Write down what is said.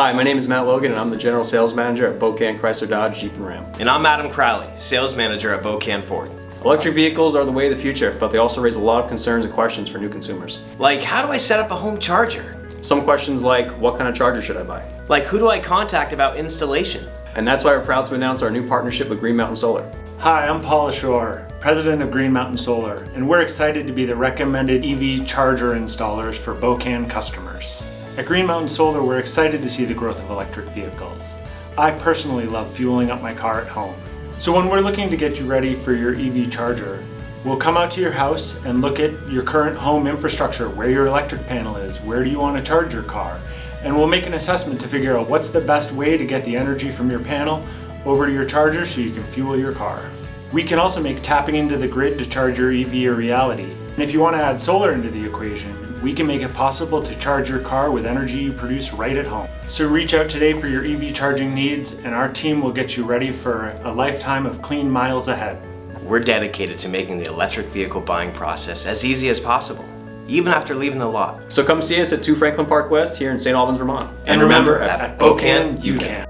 Hi, my name is Matt Logan and I'm the General Sales Manager at Bokan Chrysler Dodge Jeep and Ram. And I'm Adam Crowley, Sales Manager at Bokan Ford. Electric vehicles are the way of the future, but they also raise a lot of concerns and questions for new consumers. Like, how do I set up a home charger? Some questions like, what kind of charger should I buy? Like, who do I contact about installation? And that's why we're proud to announce our new partnership with Green Mountain Solar. Hi, I'm Paul Ashore, President of Green Mountain Solar, and we're excited to be the recommended EV charger installers for Bokan customers. At Green Mountain Solar, we're excited to see the growth of electric vehicles. I personally love fueling up my car at home. So when we're looking to get you ready for your EV charger, we'll come out to your house and look at your current home infrastructure, where your electric panel is, where do you want to charge your car, and we'll make an assessment to figure out what's the best way to get the energy from your panel over to your charger so you can fuel your car. We can also make tapping into the grid to charge your EV a reality. And if you want to add solar into the equation, we can make it possible to charge your car with energy you produce right at home. So reach out today for your EV charging needs and our team will get you ready for a lifetime of clean miles ahead. We're dedicated to making the electric vehicle buying process as easy as possible, even after leaving the lot. So come see us at 2 Franklin Park West here in St. Albans, Vermont. And remember, at Bokan, you can.